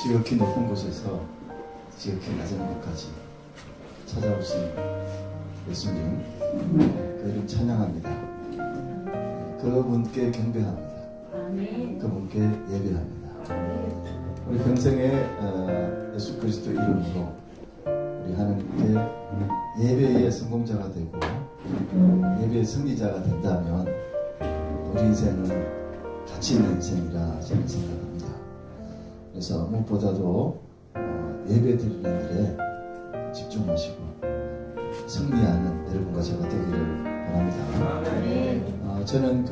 지극히 높은 곳에서 지극히 낮은 곳까지 찾아오신 예수님, 그 이름 찬양합니다. 그분께 경배합니다. 그분께 예배합니다. 우리 평생에 예수 그리스도 이름으로 우리 하나님께 예배의 성공자가 되고 예배의 승리자가 된다면 우리 인생은 가치 있는 인생이라 저는 생각합니다. 그래서 무엇보다도 예배 드리는 일에 집중하시고 승리하는 여러분과 제가 되기를 바랍니다. 저는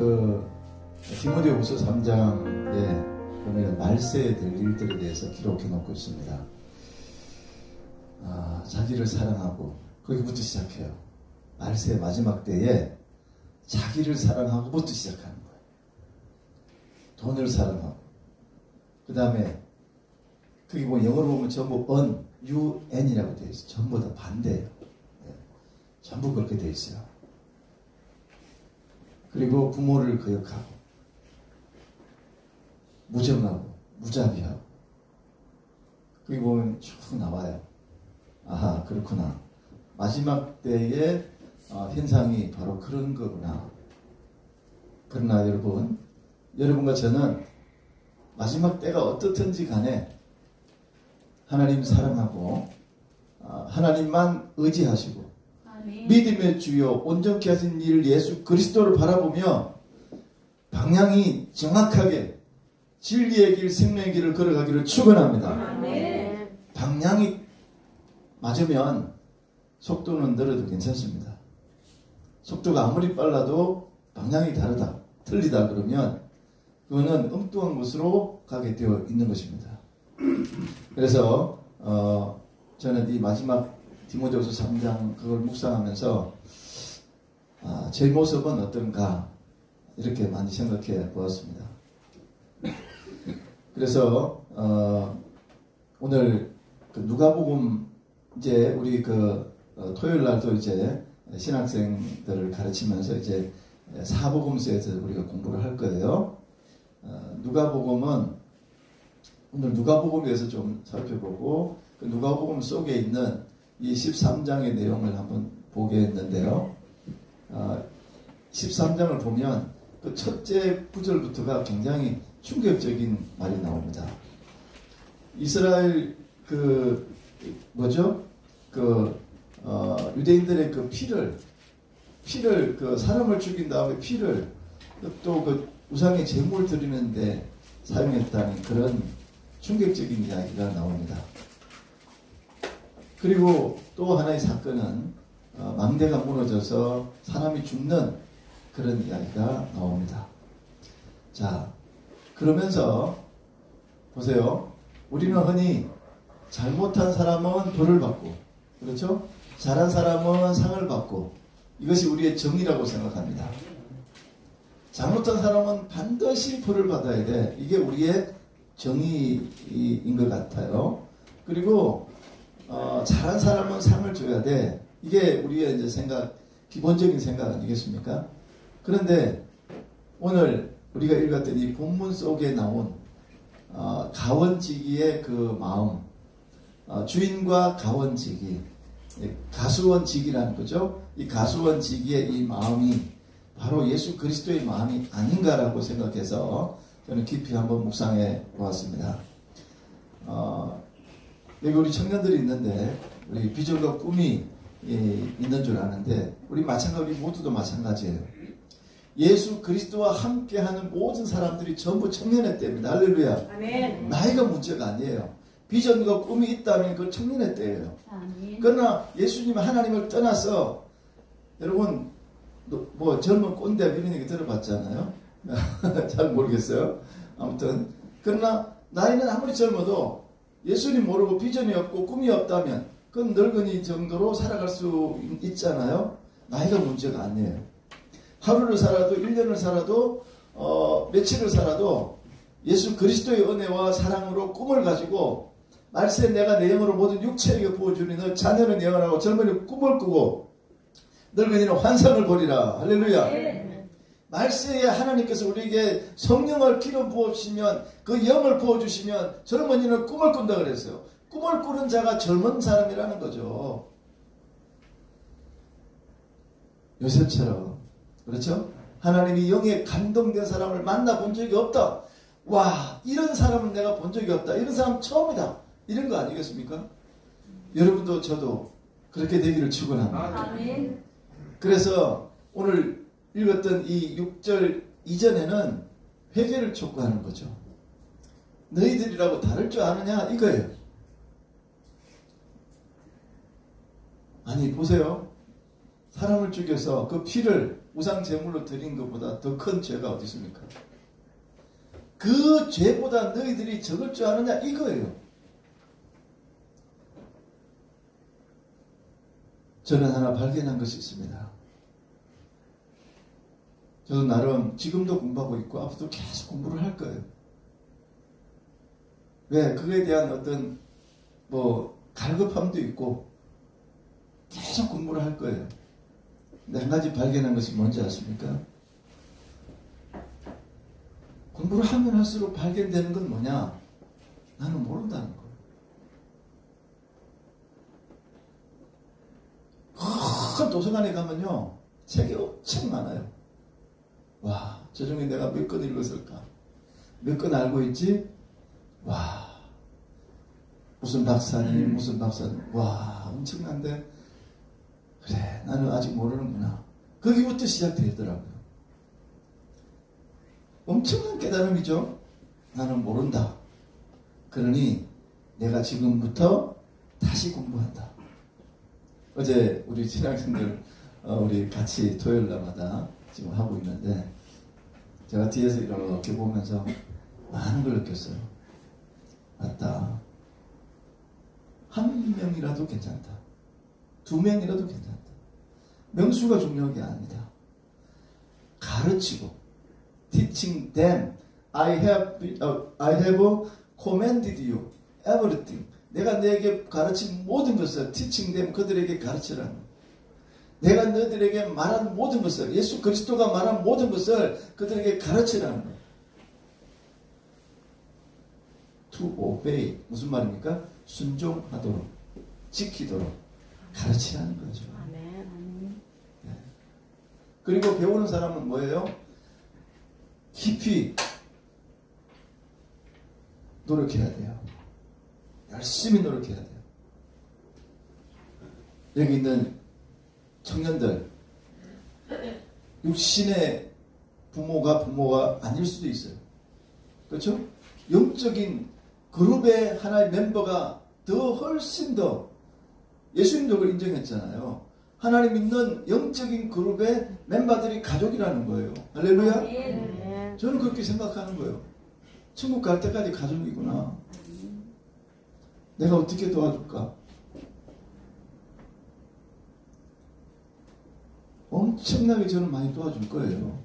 디모데후서 3장에 보면 말세에 될 일들에 대해서 기록해 놓고 있습니다. 자기를 사랑하고, 거기부터 시작해요. 말세의 마지막 때에 자기를 사랑하고부터 시작하는 거예요. 돈을 사랑하고, 그 다음에 거기 뭐 영어로 보면 전부 un이라고 되어 있어요. 전부 다 반대예요. 네. 전부 그렇게 되어 있어요. 그리고 부모를 거역하고, 무정하고, 무자비하고, 거기 보면 쭉 나와요. 아하, 그렇구나. 마지막 때의 현상이 바로 그런 거구나. 그러나 여러분과 저는 마지막 때가 어떻든지 간에 하나님 사랑하고 하나님만 의지하시고 믿음의 주요 온전케 하신 일 예수 그리스도를 바라보며 방향이 정확하게 진리의 길 생명의 길을 걸어가기를 축원합니다. 방향이 맞으면 속도는 늘어도 괜찮습니다. 속도가 아무리 빨라도 방향이 다르다, 틀리다 그러면 그거는 엉뚱한 곳으로 가게 되어 있는 것입니다. 그래서 저는 이 마지막 디모데후서 3장 그걸 묵상하면서 제 모습은 어떤가 이렇게 많이 생각해 보았습니다. 그래서 오늘 누가복음 이제 우리 토요일 날도 이제 신학생들을 가르치면서 이제 사복음서에서 우리가 공부를 할 거예요. 누가복음은 오늘 누가복음에서 좀 살펴보고 그 누가복음 속에 있는 이 13장의 내용을 한번 보게 했는데요. 13장을 보면 그 첫째 구절부터가 굉장히 충격적인 말이 나옵니다. 이스라엘 유대인들의 피를 사람을 죽인 다음에 피를 또 우상의 제물 드리는데 사용했다는 그런 충격적인 이야기가 나옵니다. 그리고 또 하나의 사건은 망대가 무너져서 사람이 죽는 그런 이야기가 나옵니다. 자, 그러면서 보세요. 우리는 흔히 잘못한 사람은 벌을 받고, 그렇죠? 잘한 사람은 상을 받고, 이것이 우리의 정의라고 생각합니다. 잘못한 사람은 반드시 벌을 받아야 돼. 이게 우리의 정의인 것 같아요. 그리고 잘한 사람은 상을 줘야 돼. 이게 우리의 이제 기본적인 생각 아니겠습니까? 그런데 오늘 우리가 읽었던 이 본문 속에 나온 가원지기의 그 마음, 주인과 가원지기, 가수원지기라는 거죠. 이 가수원지기의 이 마음이 바로 예수 그리스도의 마음이 아닌가라고 생각해서 저는 깊이 한번 묵상해 보았습니다. 여기 우리 청년들이 있는데 우리 비전과 꿈이 있는 줄 아는데 우리 모두도 마찬가지예요. 예수 그리스도와 함께하는 모든 사람들이 전부 청년회 때입니다. 할렐루야. 아멘. 나이가 문제가 아니에요. 비전과 꿈이 있다면 그 청년회 때예요. 아멘. 그러나 예수님 하나님을 떠나서 여러분 뭐 젊은 꼰대 이런 얘기 들어봤잖아요. 잘 모르겠어요. 아무튼 그러나 나이는 아무리 젊어도 예수님 모르고 비전이 없고 꿈이 없다면 그건 늙은이 정도로 살아갈 수 있잖아요. 나이가 문제가 아니에요. 하루를 살아도 1년을 살아도 며칠을 살아도 예수 그리스도의 은혜와 사랑으로 꿈을 가지고 말세 내가 내 영으로 모든 육체에게 부어주니 너 자녀는 영원하고 젊은이는 꿈을 꾸고 늙은이는 환상을 보리라. 할렐루야. 말세에 하나님께서 우리에게 성령을 기름 부어주시면 그 영을 부어주시면 젊은이는 꿈을 꾼다 그랬어요. 꿈을 꾸는 자가 젊은 사람이라는 거죠. 요셉처럼. 그렇죠? 하나님이 영에 감동된 사람을 만나본 적이 없다. 와, 이런 사람은 내가 본 적이 없다. 이런 사람 처음이다. 이런 거 아니겠습니까? 여러분도 저도 그렇게 되기를 축원합니다. 아멘. 그래서 오늘 읽었던 이 6절 이전에는 회개를 촉구하는 거죠. 너희들이라고 다를 줄 아느냐 이거예요. 아니 보세요. 사람을 죽여서 그 피를 우상 제물로 드린 것보다 더 큰 죄가 어디 있습니까? 그 죄보다 너희들이 적을 줄 아느냐 이거예요. 저는 하나 발견한 것이 있습니다. 저도 나름 지금도 공부하고 있고 앞으로도 계속 공부를 할 거예요. 왜? 그거에 대한 어떤 갈급함도 있고 계속 공부를 할 거예요. 근데 한 가지 발견한 것이 뭔지 아십니까? 공부를 하면 할수록 발견되는 건 뭐냐? 나는 모른다는 거예요. 큰 도서관에 가면요 책이 엄청 많아요. 와, 저 중에 내가 몇 권 읽었을까? 몇 권 알고 있지? 와, 무슨 박사님, 무슨 박사님. 와, 엄청난데. 그래, 나는 아직 모르는구나. 거기부터 시작되더라고요. 엄청난 깨달음이죠. 나는 모른다. 그러니 내가 지금부터 다시 공부한다. 어제 우리 신학생들 우리 같이 토요일 날마다 지금 하고 있는데 제가 뒤에서 이렇게 보면서 많은 걸 느꼈어요. 맞다. 한 명이라도 괜찮다. 두 명이라도 괜찮다. 명수가 중요한 게 아니다. 가르치고 teaching them. I have commanded you everything. 내가 너에게 가르친 모든 것을 teaching them. 그들에게 가르치라는 거예요. 내가 너희들에게 말한 모든 것을, 예수 그리스도가 말한 모든 것을 그들에게 가르치라는 거예요. To obey. 무슨 말입니까? 순종하도록, 지키도록 가르치라는 거죠. 아멘. 네. 그리고 배우는 사람은 뭐예요? 깊이 노력해야 돼요. 열심히 노력해야 돼요. 여기 있는 청년들, 육신의 부모가 아닐 수도 있어요. 그렇죠? 영적인 그룹의 하나의 멤버가 더 훨씬 더, 예수님도 그걸 인정했잖아요. 하나님 믿는 영적인 그룹의 멤버들이 가족이라는 거예요. 할렐루야. 네. 저는 그렇게 생각하는 거예요. 천국 갈 때까지 가족이구나. 내가 어떻게 도와줄까? 엄청나게 저는 많이 도와줄 거예요.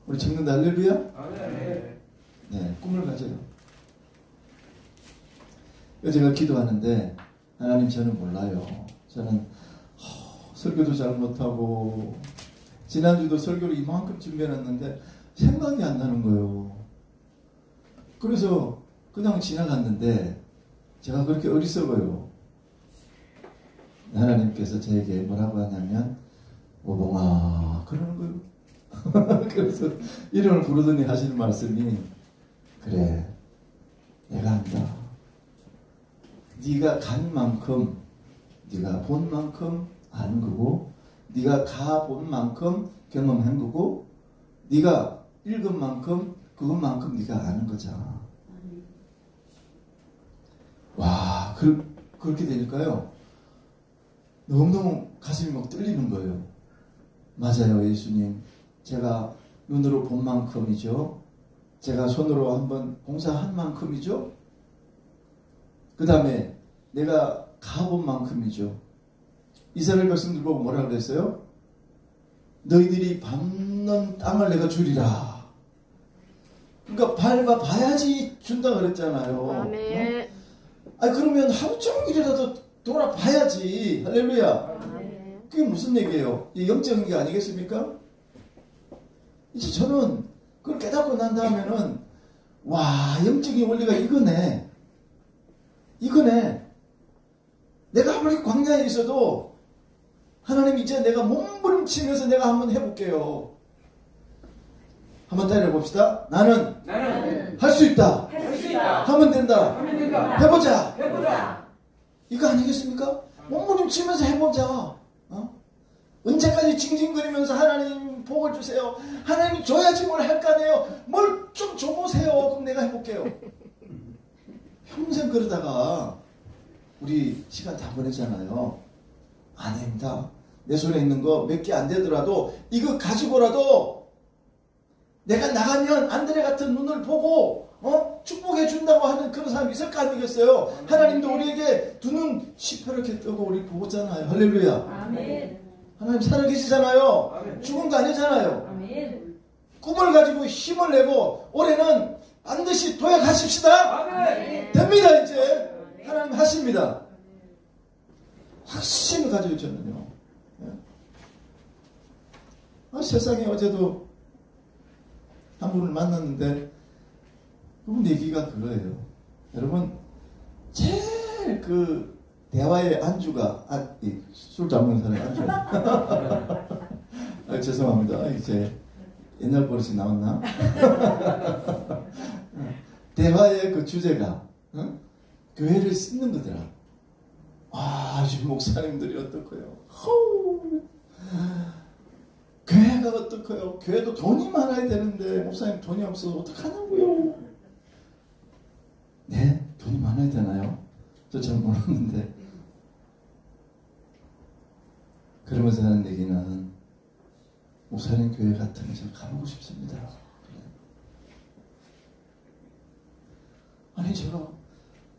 우리 청년들 할렐루야? 네, 꿈을 가져요. 제가 기도하는데 하나님 저는 몰라요. 저는 설교도 잘 못하고 지난주도 설교를 이만큼 준비해놨는데 생각이 안 나는 거예요. 그래서 그냥 지나갔는데 제가 그렇게 어리석어요. 하나님께서 저에게 뭐라고 하냐면 오봉아 그러는 거예요. 그래서 이름을 부르더니 하시는 말씀이 그래 내가 안다. 네가 간 만큼 네가 본 만큼 아는 거고 네가 가본 만큼 경험한 거고 네가 읽은 만큼 그것만큼 네가 아는 거잖아. 와 그렇게 되니까요 너무너무 가슴이 막 뚫리는 거예요. 맞아요 예수님. 제가 눈으로 본 만큼이죠. 제가 손으로 한번 봉사한 만큼이죠. 그 다음에 내가 가본 만큼이죠. 이스라엘 백성들 보고 뭐라 그랬어요? 너희들이 밟는 땅을 내가 주리라. 그러니까 밟아봐야지 준다 그랬잖아요. 아멘. 아니 그러면 하루 종일이라도 돌아봐야지. 할렐루야. 아멘. 그게 무슨 얘기예요? 이 영적인 게 아니겠습니까? 이제 저는 그걸 깨닫고 난 다음에는 와, 영적인 원리가 이거네. 이거네. 내가 아무리 광야에 있어도 하나님 이제 내가 몸부림치면서 내가 한번 해볼게요. 한번 따라해 봅시다. 나는 할 수 있다. 하면 된다. 해보자. 이거 아니겠습니까? 몸부림치면서 해보자. 언제까지 징징거리면서 하나님 복을 주세요. 하나님이 줘야지 뭘 할 거 아니에요. 뭘 좀 줘보세요. 그럼 내가 해볼게요. 평생 그러다가 우리 시간 다 보내잖아요. 아닙니다. 내 손에 있는 거 몇 개 안 되더라도 이거 가지고라도 내가 나가면 안드레 같은 눈을 보고 축복해 준다고 하는 그런 사람이 있을 거 아니겠어요. 하나님도 우리에게 두 눈 시퍼렇게 뜨고 우리 보잖아요. 할렐루야. 아멘. 하나님 살아계시잖아요. 아멘. 죽은 거 아니잖아요. 아멘. 꿈을 가지고 힘을 내고 올해는 반드시 도약하십시다. 아멘. 됩니다. 이제 하나님 하십니다. 확신을 가지고 저는요. 세상에 어제도 한 분을 만났는데 그분 얘기가 그거예요. 여러분 제일 그 대화의 안주가 술 잡는 사람의 안주. 죄송합니다. 이제 옛날 버릇이 나왔나? 대화의 그 주제가 교회를 씻는 거더라. 이 목사님들이 어떡해요? 교회가 어떡해요? 교회도 돈이 많아야 되는데 목사님 돈이 없어서 어떡하냐고요? 네? 돈이 많아야 되나요? 저 잘 모르는데. 그러면서 하는 얘기는 목사님 교회 같으면 제가 가보고 싶습니다. 아니 제가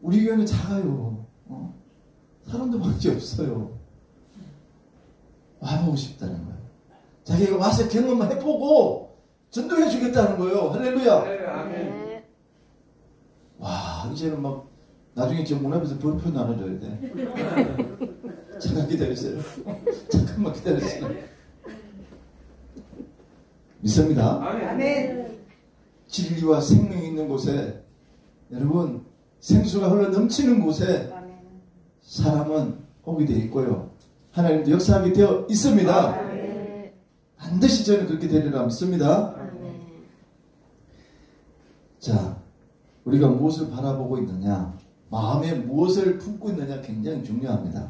우리 교회는 작아요. 사람도 많이 없어요. 와보고 싶다는 거예요. 자기가 와서 경험을 해보고 전도해 주겠다는 거예요. 할렐루야. 아멘. 와, 이제는 막 나중에 저 문 앞에서 번표 나눠줘야 돼. 잠깐 기다리세요. 잠깐만 기다리세요. 믿습니다. 아멘. 진리와 생명이 있는 곳에, 여러분 생수가 흘러 넘치는 곳에 사람은 오게 되어 있고요. 하나님도 역사하게 되어 있습니다. 반드시 저는 그렇게 되리라 믿습니다. 자, 우리가 무엇을 바라보고 있느냐, 마음에 무엇을 품고 있느냐 굉장히 중요합니다.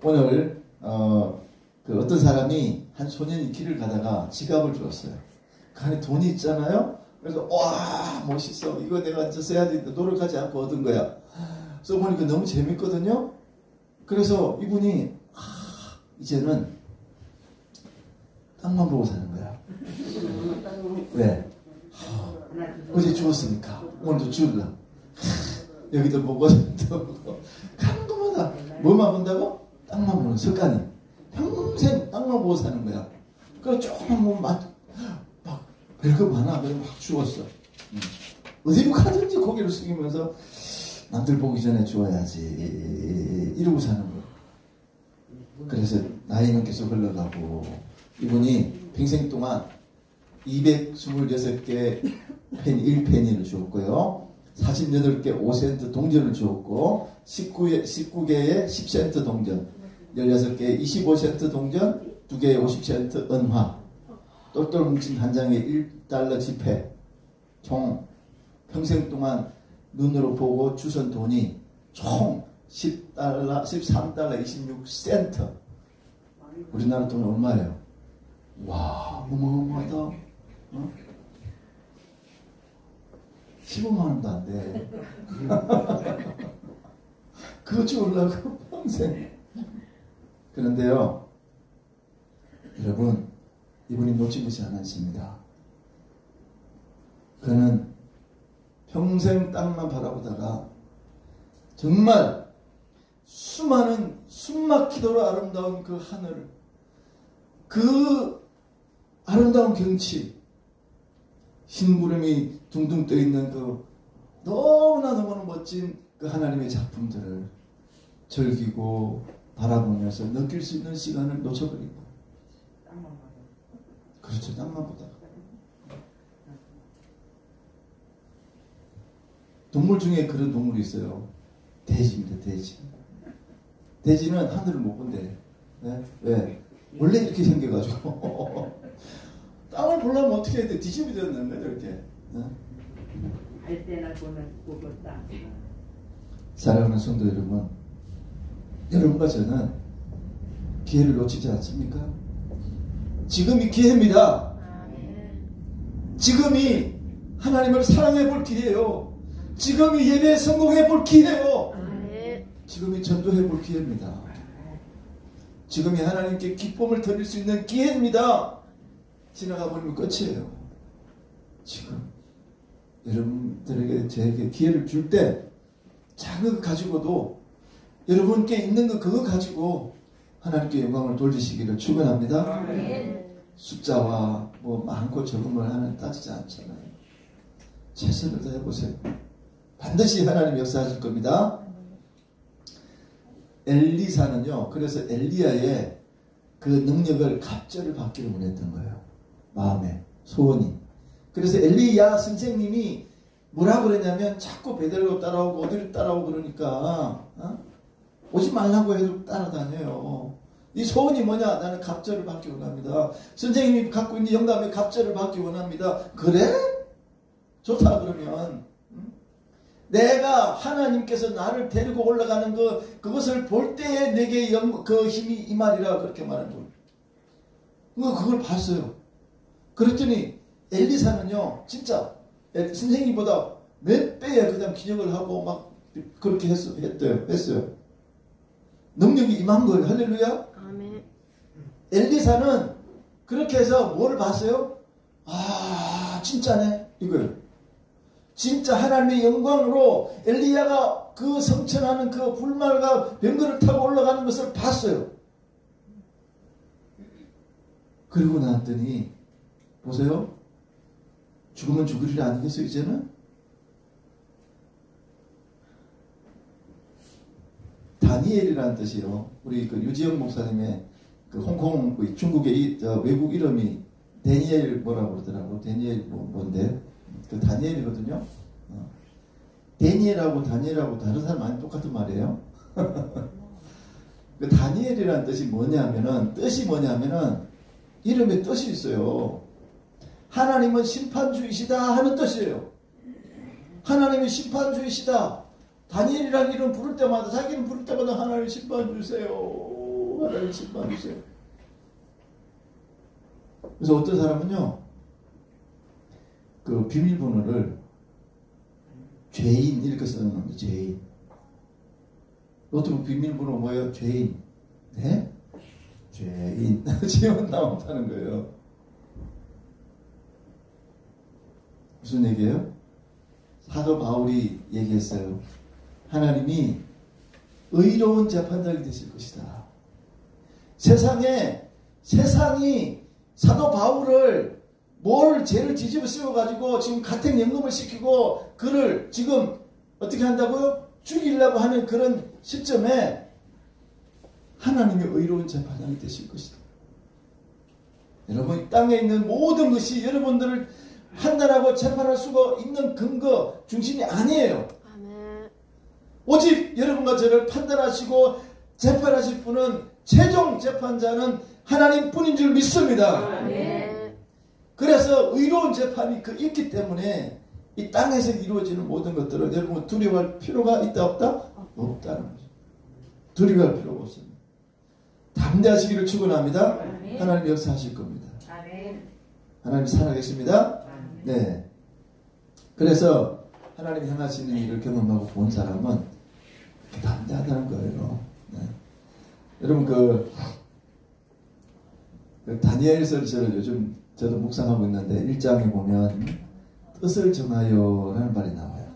오늘 그 어떤 사람이 한 소년이 길을 가다가 지갑을 주었어요. 그 안에 돈이 있잖아요. 그래서 와 멋있어, 이거 내가 이제 써야지, 노력하지 않고 얻은 거야. 써보니까 너무 재밌거든요. 그래서 이분이 이제는 땅만 보고 사는 거야. 왜? 어제 주웠으니까 오늘도 주울라. 여기도 보고 저기도 보고 가는 것마다 뭐만 본다고? 땅만 보는 습관이. 평생 땅만 보고 사는 거야. 그래서 조금만 보면 막 별거 많아. 그래서 막 주웠어. 어디로 가든지 고개를 숙이면서 남들 보기 전에 주워야지 이러고 사는 거예요. 그래서 나이는 계속 흘러가고, 이분이 평생 동안 226개 펜 1페니를 주었고요. 48개 5센트 동전을 주었고, 19개의 10센트 동전, 16개의 25센트 동전, 2개의 50센트 은화, 똘똘 뭉친 한 장의 1달러 지폐, 총 평생 동안 눈으로 보고 주선 돈이 총 10달러, 13달러 26센트. 우리나라 돈 얼마예요? 와, 어마어마하다. 15만 원도 안 돼. 그거 주려고 평생. 그런데요, 여러분, 이분이 놓친 것이 하나 있습니다. 그는 평생 땅만 바라보다가 정말 수많은 숨막히도록 아름다운 그 하늘, 그 아름다운 경치, 흰구름이 둥둥 떠있는 그 너무나 멋진 그 하나님의 작품들을 즐기고 바라보면서 느낄 수 있는 시간을 놓쳐버린 거예요. 그렇죠. 땅만 보다가. 동물 중에 그런 동물이 있어요. 돼지입니다. 돼지. 돼지는 하늘을 못 본대. 네? 왜? 원래 이렇게 생겨가지고 땅을 보려면 어떻게 해야 돼? 뒤집이 되었는 거죠 이렇게. 네? 알 때나 보면 보고 땅. 사랑하는 성도 여러분, 여러분과 저는 기회를 놓치지 않습니까? 지금이 기회입니다. 지금이 하나님을 사랑해 볼 기회예요. 지금이 예배에 성공해 볼 기회예요. 지금이 전도해 볼 기회입니다. 지금이 하나님께 기쁨을 드릴 수 있는 기회입니다. 지나가 버리면 끝이에요. 지금 여러분들에게 저에게 기회를 줄 때 작은 거 가지고도 여러분께 있는 거 그거 가지고 하나님께 영광을 돌리시기를 축원합니다. 숫자와 뭐 많고 적음을 하면 따지지 않잖아요. 최선을 다해 보세요. 반드시 하나님 역사하실 겁니다. 엘리사는요, 그래서 엘리야의 그 능력을 갑절을 받기를 원했던 거예요. 마음에 소원이. 그래서 엘리야 선생님이 뭐라고 그랬냐면 자꾸 베델로 따라오고 어디로 따라오고 그러니까 오지 말라고 해도 따라다녀요. 이 소원이 뭐냐? 나는 갑절을 받기 원합니다. 선생님이 갖고 있는 영감에 갑절을 받기 원합니다. 그래? 좋다 그러면 내가 하나님께서 나를 데리고 올라가는 그것을 볼 때에 내게 그 힘이 임하리라 그렇게 말한 거예요. 그걸 봤어요. 그랬더니 엘리사는요 진짜 선생님보다 몇 배의 그냥 기적을 하고 막 그렇게 했어요. 능력이 임한 거예요. 할렐루야. 아멘. 엘리사는 그렇게 해서 뭐를 봤어요? 아 진짜네 이거예요. 진짜 하나님의 영광으로 엘리야가 그 성천하는 그 불말과 병거를 타고 올라가는 것을 봤어요. 그리고 나왔더니 보세요. 죽으면 죽으리라 아니겠어요 이제는? 다니엘이라는 뜻이요. 우리 그 유지영 목사님의 그 홍콩 중국의 외국 이름이 데니엘 뭐라고 그러더라고. 데니엘 뭔데? 그 다니엘이거든요. 데니엘하고 다니엘하고 다른 사람 많이 똑같은 말이에요. 그 다니엘이라는 뜻이 뭐냐면은 이름에 뜻이 있어요. 하나님은 심판주이시다 하는 뜻이에요. 하나님이 심판주이시다. 다니엘이라는 이름 부를 때마다 자기는 부를 때마다 하나님 심판주세요. 하나님 심판주세요. 그래서 어떤 사람은요. 그 비밀번호를 죄인 이렇게 쓰는 겁니다. 죄인. 어떤 비밀번호 뭐예요? 죄인. 네? 죄인. 지원 나온다는 거예요. 무슨 얘기예요? 사도 바울이 얘기했어요. 하나님이 의로운 재판장이 되실 것이다. 세상이 사도 바울을 죄를 뒤집어 씌워가지고 지금 가택연금을 시키고 그를 지금 어떻게 한다고요? 죽이려고 하는 그런 시점에 하나님의 의로운 재판장이 되실 것이다. 여러분 이 땅에 있는 모든 것이 여러분들을 판단하고 재판할 수가 있는 근거 중심이 아니에요. 아멘. 오직 여러분과 저를 판단하시고 재판하실 분은 최종 재판자는 하나님뿐인 줄 믿습니다. 아멘. 그래서 의로운 재판이 있기 때문에 이 땅에서 이루어지는 모든 것들을 여러분 두려워할 필요가 있다 없다? 없다는 거죠. 두려워할 필요가 없습니다. 담대하시기를 축원합니다. 하나님 역사하실 겁니다. 하나님 살아계십니다. 네. 그래서 하나님 향하시는 일을 경험하고 본 사람은 담대하다는 거예요. 네. 여러분 그 다니엘서를 저는 요즘 저도 묵상하고 있는데 1장에 보면 뜻을 정하여 라는 말이 나와요.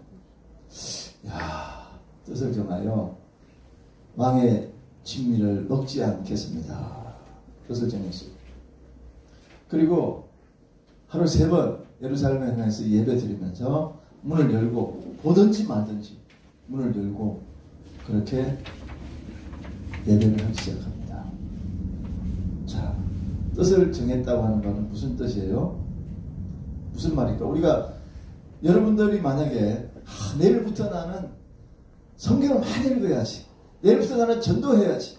야, 뜻을 정하여 왕의 진미를 먹지 않겠습니다. 뜻을 정했어요. 그리고 하루 3번 예루살렘에 향해서 예배 드리면서 문을 열고 보든지 말든지 문을 열고 그렇게 예배를 하기 시작합니다. 자, 뜻을 정했다고 하는 것은 무슨 뜻이에요? 무슨 말일까? 우리가 여러분들이 만약에 내일부터 나는 성경을 많이 읽어야지. 내일부터 나는 전도해야지.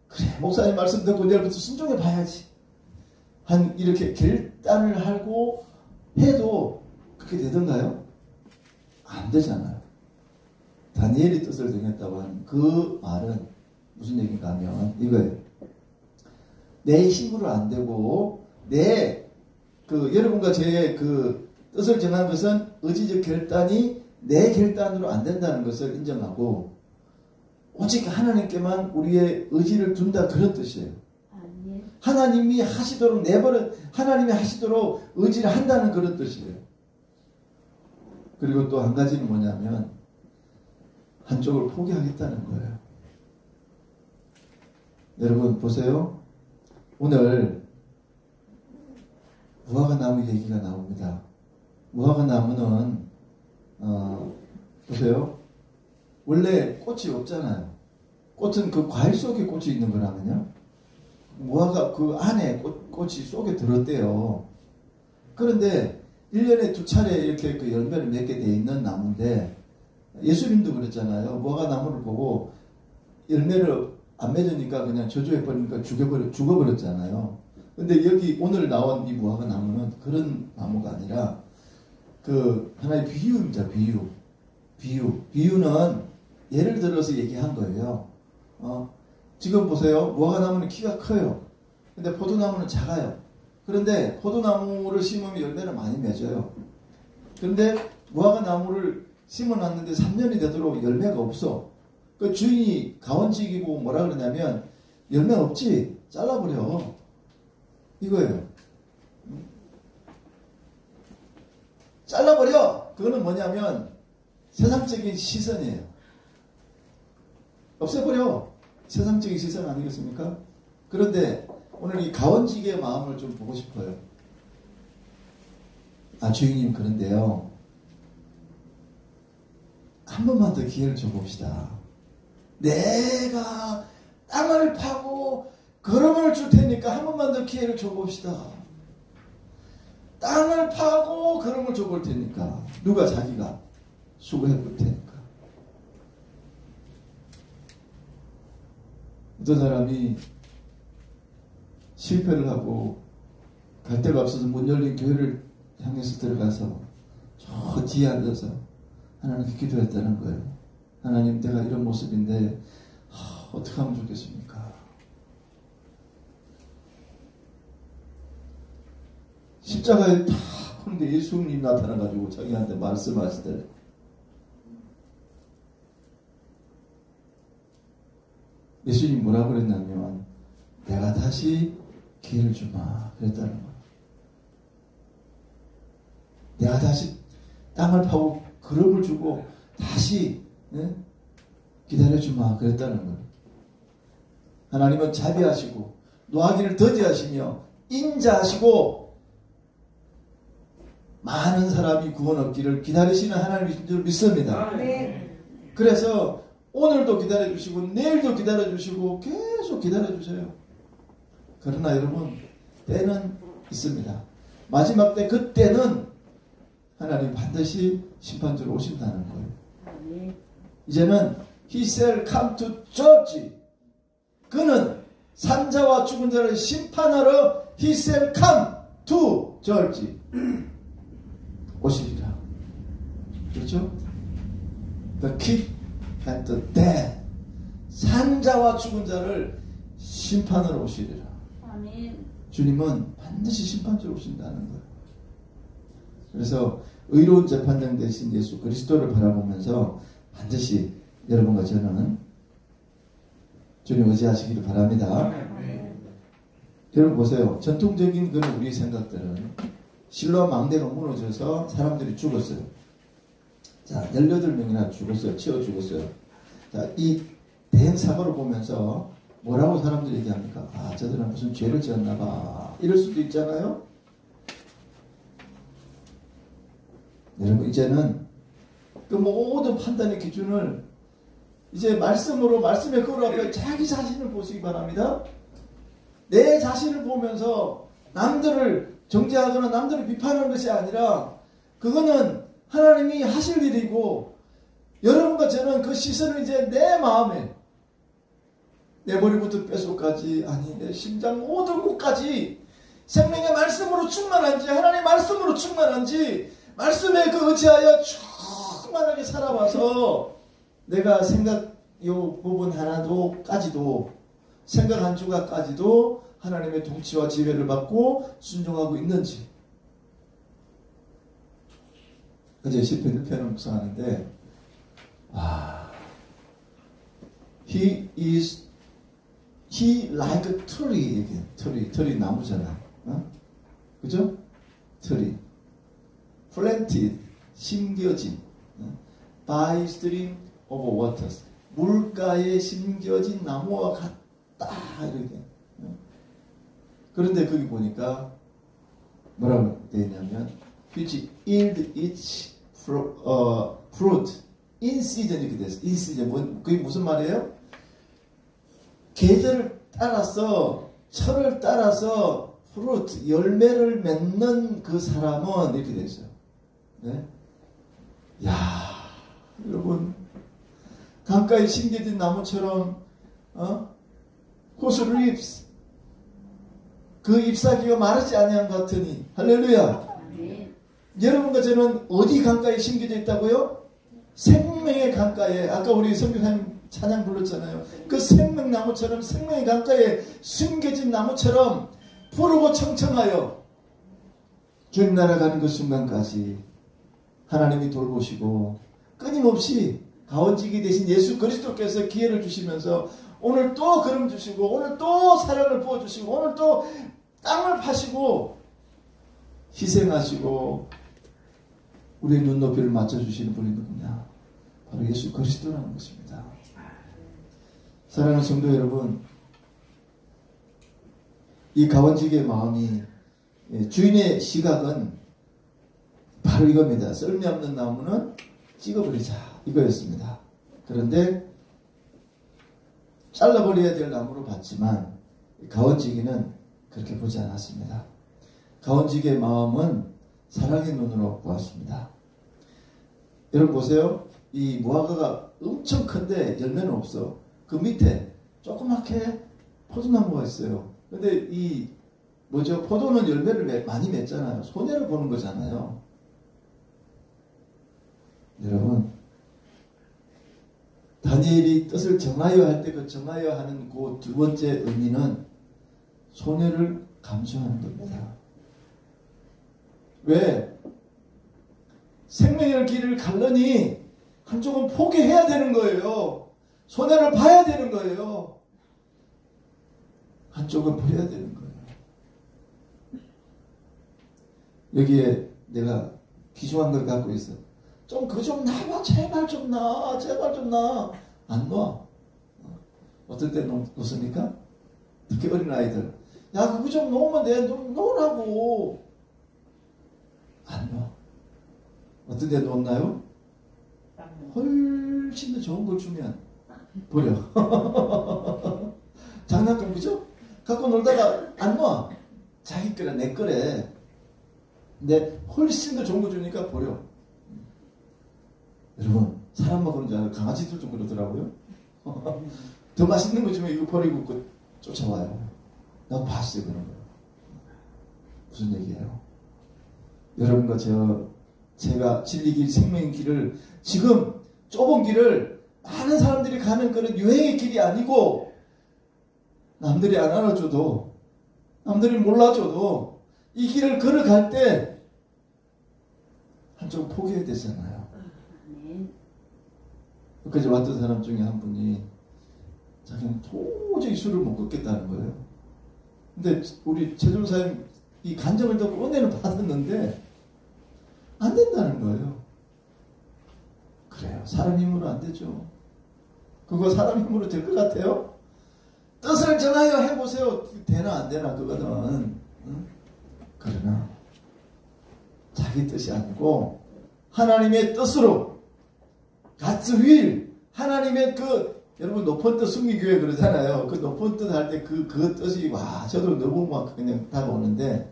그래, 목사님 말씀 듣고 내일부터 순종해 봐야지. 이렇게 결단을 하고 해도 그렇게 되던가요? 안 되잖아요. 다니엘이 뜻을 정했다고 하는 그 말은 무슨 얘기인가 하면 이거예요. 내 힘으로 안 되고 여러분과 제 뜻을 정한 것은 의지적 결단이 내 결단으로 안 된다는 것을 인정하고 오직 하나님께만 우리의 의지를 둔다, 그런 뜻이에요. 하나님이 하시도록 하나님이 하시도록 의지를 한다는 그런 뜻이에요. 그리고 또 한 가지는 뭐냐면 한쪽을 포기하겠다는 거예요. 여러분 보세요. 오늘 무화과나무 얘기가 나옵니다. 무화과나무는 보세요. 원래 꽃이 없잖아요. 꽃은 그 과일 속에 꽃이 있는 거라면요. 무화과 그 안에 꽃이 속에 들었대요. 그런데 1년에 2차례 이렇게 그 열매를 맺게 돼 있는 나무인데 예수님도 그랬잖아요. 무화과나무를 보고 열매를 안 맺으니까 그냥 저주해버리니까 죽어버렸잖아요. 근데 여기 오늘 나온 이 무화과나무는 그런 나무가 아니라 그 하나의 비유입니다. 비유는 예를 들어서 얘기한 거예요. 지금 보세요. 무화과나무는 키가 커요. 근데 포도나무는 작아요. 그런데 포도나무를 심으면 열매를 많이 맺어요. 그런데 무화과나무를 심어놨는데 3년이 되도록 열매가 없어. 그 주인이 가원직이고 뭐라 그러냐면 열매 없지? 잘라버려. 이거예요. 잘라버려. 그거는 뭐냐면 세상적인 시선이에요. 없애버려. 세상적인 시선 아니겠습니까? 그런데 오늘 이 가원직의 마음을 좀 보고 싶어요. 주인님 그런데요. 한 번만 더 기회를 줘봅시다. 내가 땅을 파고 걸음을 줄 테니까 한 번만 더 기회를 줘봅시다. 땅을 파고 걸음을 줘볼 테니까. 누가 자기가 수고해볼 테니까. 어떤 사람이 실패를 하고 갈 데가 없어서 문 열린 교회를 향해서 들어가서 저 뒤에 앉아서 하나님께 기도했다는 거예요. 하나님, 내가 이런 모습인데 어떻게 하면 좋겠습니까? 십자가에 탁 하는데 예수님 나타나가지고 자기한테 말씀하시더래. 예수님 뭐라 그랬냐면 내가 다시 기회를 주마 그랬다는 거예요. 내가 다시 땅을 파고 걸음을 주고 다시 기다려주마 그랬다는 거예요. 하나님은 자비하시고 노하기를 더디하시며 인자하시고 많은 사람이 구원 얻기를 기다리시는 하나님이신 줄 믿습니다. 그래서 오늘도 기다려주시고 내일도 기다려주시고 계속 기다려주세요. 그러나 여러분 때는 있습니다. 마지막 때 그때는 하나님 반드시 심판주로 오신다는 거예요. 이제는 He shall come to judge. 그는 산자와 죽은 자를 심판하러 He shall come to judge. 오시리라. 그렇죠? The king and the dead. 산자와 죽은 자를 심판하러 오시리라. 아멘. 주님은 반드시 심판주로 오신다는 거예요. 그래서 의로운 재판장 되신 예수 그리스도를 바라보면서 반드시 여러분과 저는 주님 의지하시기를 바랍니다. 여러분 보세요. 전통적인 그런 우리 생각들은 실로와 망대가 무너져서 사람들이 죽었어요. 자, 18명이나 죽었어요. 치어 죽었어요. 자, 이 대형 사고를 보면서 뭐라고 사람들이 얘기합니까? 저들은 무슨 죄를 지었나 봐. 이럴 수도 있잖아요. 여러분 이제는 그 모든 판단의 기준을 이제 말씀의 거울 앞에 자기 자신을 보시기 바랍니다. 내 자신을 보면서 남들을 정죄하거나 남들을 비판하는 것이 아니라 그거는 하나님이 하실 일이고, 여러분과 저는 그 시선을 이제 내 마음에, 내 머리부터 뼛속까지, 아니 내 심장 모든 곳까지 생명의 말씀으로 충만한지, 하나님의 말씀으로 충만한지, 말씀에 그 의지하여 충만하게 살아와서 내가 생각 요 부분 하나도까지도, 생각 한 조각까지도 하나님의 통치와 지배를 받고 순종하고 있는지. 어제 시편 1편을 묵상하는데, He like a tree. 트리 나무잖아. 그죠? 트리. Planted, 심겨진. By stream of waters. 물가에 심겨진 나무와 같다. 이렇게. 그런데 거기 보니까 뭐라고 되어 있냐면, which yield its fruit in season. 이렇게 됐어. in season. 그게 무슨 말이에요? 계절을 따라서, 철을 따라서 fruit, 열매를 맺는 그 사람은 이렇게 돼 있어요. 네? 야, 여러분, 강가에 심겨진 나무처럼, whose leaves, 그 잎사귀가 마르지 아니한 같으니, 할렐루야. 아멘. 여러분과 저는 어디 강가에 심겨져 있다고요? 생명의 강가에. 아까 우리 선교사님 찬양 불렀잖아요. 그 생명나무처럼, 생명의 강가에 숨겨진 나무처럼 푸르고 청청하여 주님 나라 가는 그 순간까지 하나님이 돌보시고, 끊임없이 가원지기 되신 예수 그리스도께서 기회를 주시면서 오늘 또 걸음 주시고, 오늘 또 사랑을 부어주시고, 오늘 또 땅을 파시고 희생하시고 우리의 눈높이를 맞춰주시는 분이 누구냐? 바로 예수 그리스도라는 것입니다. 사랑하는 성도 여러분, 이 가원지기의 마음이, 주인의 시각은 바로 이겁니다. 썰매 없는 나무는 찍어버리자, 이거였습니다. 그런데 잘라버려야 될 나무로 봤지만 가원지기는 그렇게 보지 않았습니다. 가원지기의 마음은 사랑의 눈으로 보았습니다. 여러분 보세요. 이 무화과가 엄청 큰데 열매는 없어. 그 밑에 조그맣게 포도나무가 있어요. 근데 이 포도는 열매를 많이 맺잖아요. 손해를 보는 거잖아요. 여러분, 다니엘이 뜻을 정하여 할 때 그 정하여 하는 그 두 번째 의미는 손해를 감수하는 겁니다. 왜? 생명의 길을 가려니 한쪽은 포기해야 되는 거예요. 손해를 봐야 되는 거예요. 한쪽은 버려야 되는 거예요. 여기에 내가 귀중한 걸 갖고 있어. 좀 그거 좀 놔봐. 제발 좀 놔. 제발 좀 놔. 안 놔. 어떨 때 놓습니까? 특히 어린아이들. 야, 그거 좀 놓으면 돼. 놓으라고. 안 놔. 어떤 데 놓나요? 훨씬 더 좋은 걸 주면 버려. 장난감 그죠? 갖고 놀다가 안 놔. 자기 거래, 내 거래. 근데 훨씬 더 좋은 거 주니까 버려. 여러분, 사람만 그런 줄 알아요. 강아지들 좀 그러더라고요. 더 맛있는 거 주면 이거 버리고 쫓아와요. 난 봤어요, 그런 거. 무슨 얘기예요? 여러분과 제가 진리길, 생명의 길을, 지금 좁은 길을 많은 사람들이 가는 그런 유행의 길이 아니고, 남들이 안 알아줘도, 남들이 몰라줘도 이 길을 걸어갈 때 한쪽 포기해야 되잖아요. 그까지 왔던 사람 중에 한 분이 자기는 도저히 술을 못 끊겠다는 거예요. 근데 우리 최종사님 이 간증을 듣고 은혜를 받았는데 안 된다는 거예요. 그래요. 사람 힘으로 안 되죠. 그거 사람 힘으로 될 것 같아요? 뜻을 정하여 해보세요. 되나 안 되나 그거는. 응? 그러나 자기 뜻이 아니고 하나님의 뜻으로 God's will, 하나님의 여러분 높은 뜻 승리교회 그러잖아요. 그 높은 뜻 할 때 그 뜻이 와 저도 너무 막 그냥 다가오는데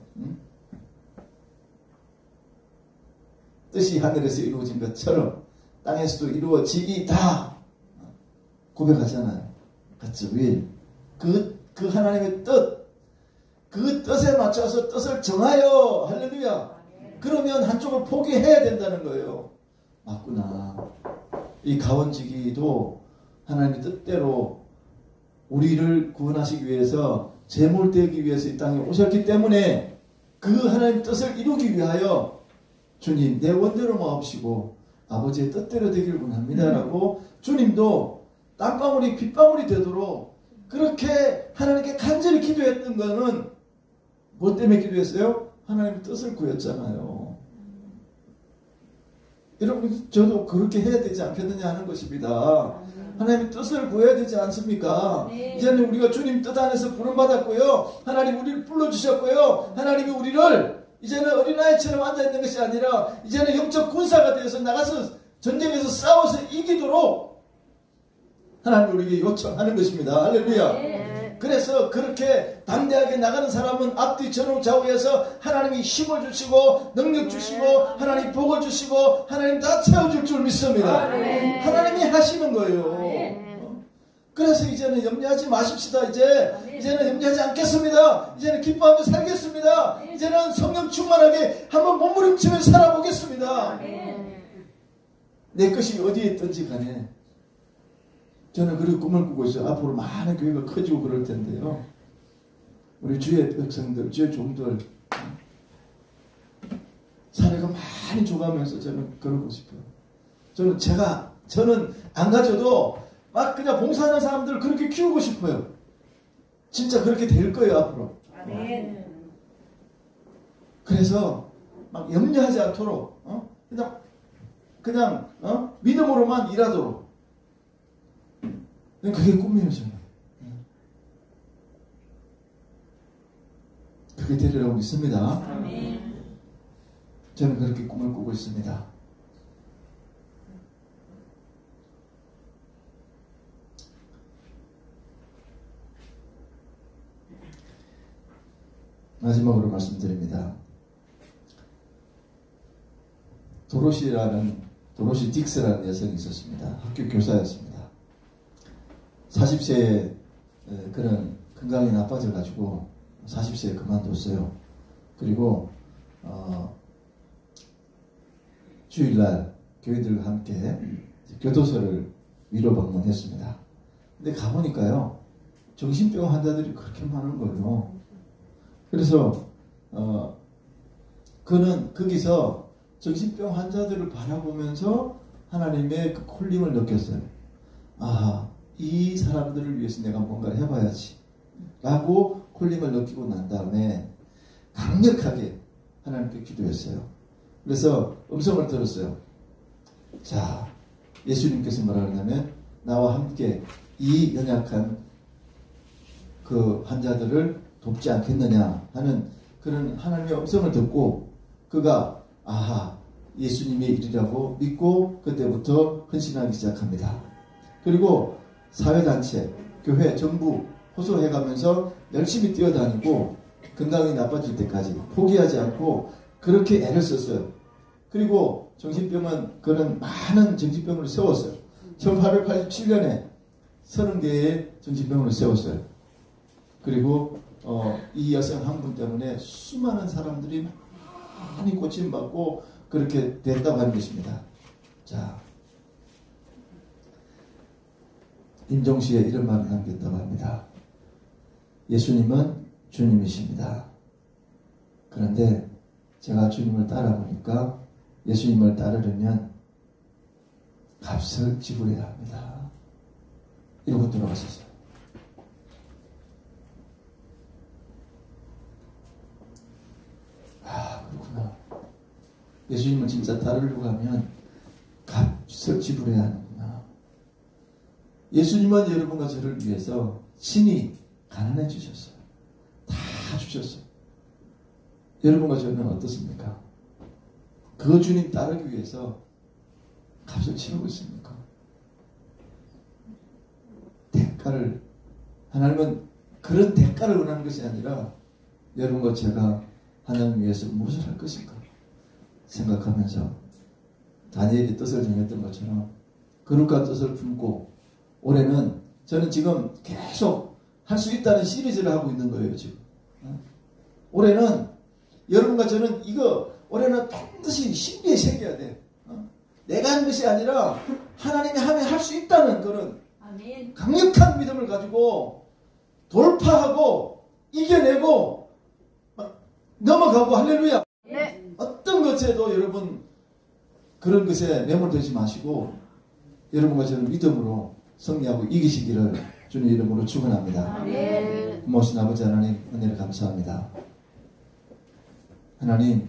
뜻이 하늘에서 이루어진 것처럼 땅에서도 이루어지이다 고백하잖아요. God's will. 그 하나님의 뜻, 그 뜻에 맞춰서 뜻을 정하여 할렐루야. 그러면 한쪽을 포기해야 된다는 거예요. 맞구나. 이 가원지기도 하나님의 뜻대로 우리를 구원하시기 위해서 제물되기 위해서 이 땅에 오셨기 때문에 그 하나님의 뜻을 이루기 위하여 주님 내 원대로 마옵시고 아버지의 뜻대로 되기를 원합니다라고 주님도 땀방울이 빗방울이 되도록 그렇게 하나님께 간절히 기도했던 거는 뭐 때문에 기도했어요? 하나님의 뜻을 구했잖아요. 여러분 저도 그렇게 해야 되지 않겠느냐 하는 것입니다. 하나님의 뜻을 구해야 되지 않습니까? 네. 이제는 우리가 주님 뜻 안에서 부름받았고요. 하나님 우리를 불러주셨고요. 하나님이 우리를 이제는 어린아이처럼 앉아있는 것이 아니라 이제는 영적 군사가 되어서 나가서 전쟁에서 싸워서 이기도록 하나님 우리에게 요청하는 것입니다. 할렐루야. 네. 그래서 그렇게 담대하게 나가는 사람은 앞뒤 전후 좌우에서 하나님이 힘을 주시고 능력 주시고 하나님 복을 주시고 하나님 다 채워줄 줄 믿습니다. 네. 하나님이 하시는 거예요. 네. 그래서 이제는 염려하지 마십시다. 이제는 염려하지 않겠습니다. 이제는 기뻐하며 살겠습니다. 이제는 성령 충만하게 한번 몸부림치며 살아보겠습니다. 내 것이 어디에 있든지 간에 저는 그렇게 꿈을 꾸고 있어요. 앞으로 많은 교회가 커지고 그럴 텐데요. 우리 주의 백성들, 주의 종들 사례가 많이 줘가면서 저는 그러고 싶어요. 저는 안 가져도 막 그냥 봉사하는 사람들을 그렇게 키우고 싶어요. 진짜 그렇게 될 거예요, 앞으로. 아멘. 그래서 막 염려하지 않도록, 그냥, 믿음으로만 일하도록. 그게 꿈이에요, 저는. 그게 되리라고 믿습니다. 아멘. 저는 그렇게 꿈을 꾸고 있습니다. 마지막으로 말씀드립니다. 도로시 딕스라는 여성이 있었습니다. 학교 교사였습니다. 40세에 그런 건강이 나빠져가지고 40세에 그만뒀어요. 그리고 주일날 교인들과 함께 교도소를 위로 방문했습니다. 근데 가보니까요 정신병 환자들이 그렇게 많은 거예요. 그래서 그는 거기서 정신병 환자들을 바라보면서 하나님의 그 콜링을 느꼈어요. 아, 이 사람들을 위해서 내가 뭔가를 해봐야지 라고 콜링을 느끼고 난 다음에 강력하게 하나님께 기도했어요. 그래서 음성을 들었어요. 자, 예수님께서 뭐라 그러냐면 나와 함께 이 연약한 그 환자들을 돕지 않겠느냐 하는 그런 하나님의 음성을 듣고 그가 아하 예수님의 일이라고 믿고 그때부터 헌신하기 시작합니다. 그리고 사회단체, 교회, 정부 호소해가면서 열심히 뛰어다니고 건강이 나빠질 때까지 포기하지 않고 그렇게 애를 썼어요. 그리고 정신병은 그런 많은 정신병을 세웠어요. 1887년에 30개의 정신병원을 세웠어요. 그리고 이 여성 한 분 때문에 수많은 사람들이 많이 고침받고 그렇게 됐다고 하는 것입니다. 자, 임종시에 이런 말을 남겼다고 합니다. 예수님은 주님이십니다. 그런데 제가 주님을 따라보니까 예수님을 따르려면 값을 지불해야 합니다. 이러고 돌아갔었어요. 아, 그렇구나. 예수님을 진짜 따르려고 하면 값을 지불해야 하는구나. 예수님은 여러분과 저를 위해서 친히 가난해 주셨어요. 다 주셨어요. 여러분과 저는 어떻습니까? 그 주님 따르기 위해서 값을 치르고 있습니까? 대가를, 하나님은 그런 대가를 원하는 것이 아니라 여러분과 제가 하나님 위해서 무엇을 할 것인가 생각하면서 다니엘이 뜻을 정했던 것처럼 거룩한 뜻을 품고 올해는 저는 지금 계속 할 수 있다는 시리즈를 하고 있는 거예요. 지금 올해는 여러분과 저는 이거 올해는 반드시 신비에 새겨야 돼. 내가 하는 것이 아니라 하나님이 하면 할 수 있다는 그런 아멘. 강력한 믿음을 가지고 돌파하고 이겨내고 막 넘어가고 할렐루야. 네. 어떤 것에도 여러분 그런 것에 매몰되지 마시고 여러분과 저는 믿음으로 승리하고 이기시기를 주님 이름으로 축원합니다. 네. 고마우신 아버지 하나님 은혜를 감사합니다. 하나님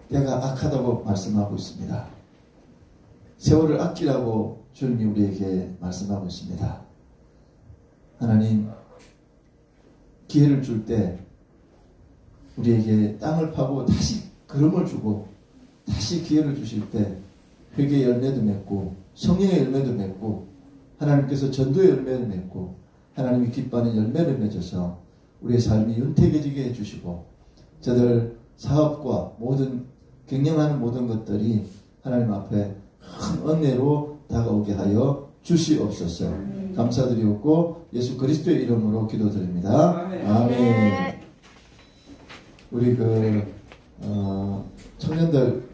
때가 악하다고 말씀하고 있습니다. 세월을 아끼라고 주님이 우리에게 말씀하고 있습니다. 하나님 기회를 줄 때 우리에게 땅을 파고 다시 걸음을 주고 다시 기회를 주실 때 회개의 열매도 맺고 성령의 열매도 맺고 하나님께서 전도의 열매를 맺고 하나님이 기뻐하는 열매를 맺어서 우리의 삶이 윤택해지게 해주시고 저들 사업과 모든 경영하는 모든 것들이 하나님 앞에 큰 은혜로 다가오게 하여 주시옵소서. 감사드리옵고 예수 그리스도의 이름으로 기도드립니다. 아멘. 우리 청년들